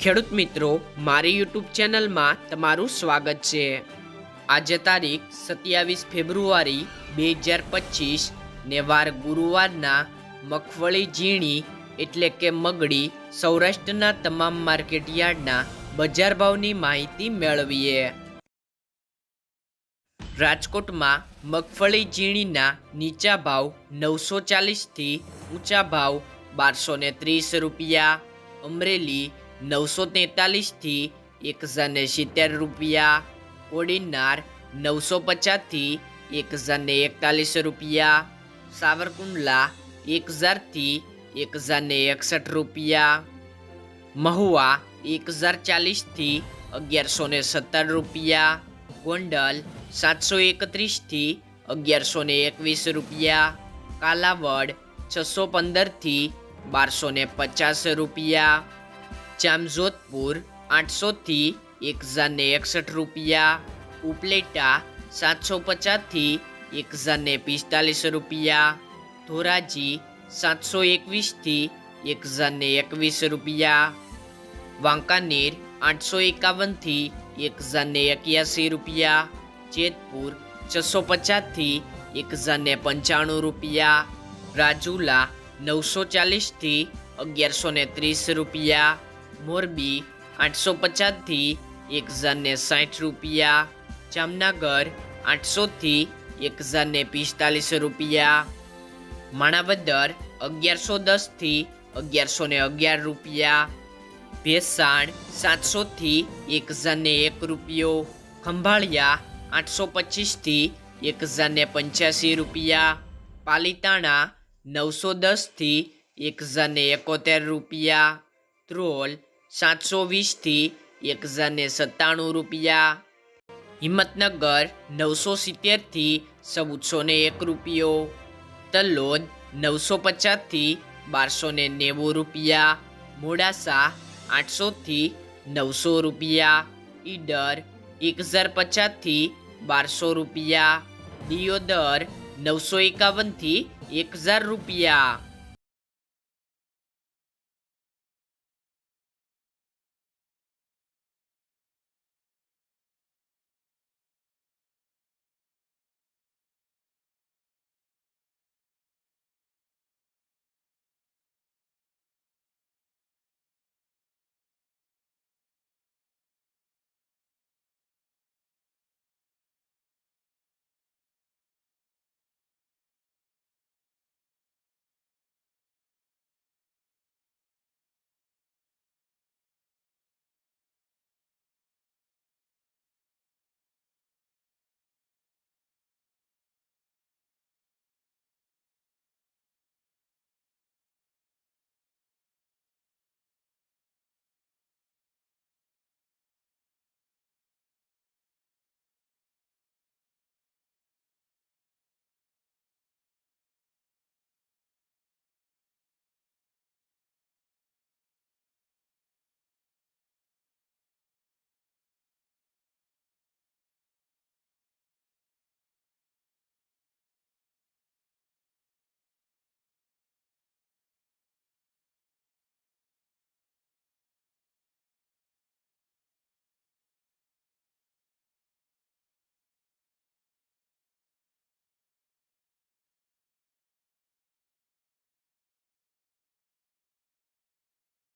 ખેડૂત મિત્રો, મારી યુટ્યુબ ચેનલમાં તમારું સ્વાગત છે। આજે તારીખ 27 ફેબ્રુઆરી 2025 ને વાર ગુરુવારના મગફળી ઝીણી એટલે કે મગડી સૌરાષ્ટ્રના તમામ માર્કેટ યાર્ડના બજાર ભાવની માહિતી મેળવીએ। રાજકોટમાં મગફળી ઝીણીના નીચા ભાવ 940 થી ઊંચા ભાવ 1230 રૂપિયા। અમરેલી 943 થી 1070 રૂપિયા। કોડીનાર 950 થી 1041 રૂપિયા। સાવરકુંડલા 1000 થી 1061 રૂપિયા। મહુવા 1040 થી 1117 રૂપિયા। ગોંડલ 731 થી 1121 રૂપિયા। કાલાવડ 615 થી 1250 રૂપિયા। જામજોધપુર 800 થી 1061 રૂપિયા। ઉપલેટા 750 થી 1045 રૂપિયા। ધોરાજી 721 થી 1021 રૂપિયા। વાંકાનેર 851 થી 1081 રૂપિયા। જેતપુર 650 થી 1095 રૂપિયા। રાજુલા 940 થી 1130 રૂપિયા। મોરબી 850 થી 1060 રૂપિયા। જામનગર 800 થી 1045 રૂપિયા। માણાવદર 1110 થી 1111 રૂપિયા। ભેસાણ 700 થી 1001 રૂપિયો। ખંભાળિયા 825 થી 1085 રૂપિયા। પાલીતાણા 910 થી 1071 રૂપિયા। ધ્રોલ 720 થી 1097 રૂપિયા। હિંમતનગર 970 થી 1401 રૂપિયો। તલોદ 950 થી 1290 રૂપિયા। મોડાસા 800 થી 900 રૂપિયા। ઈડર 1050 થી 1200 રૂપિયા। દિયોદર 951 થી 1000 રૂપિયા।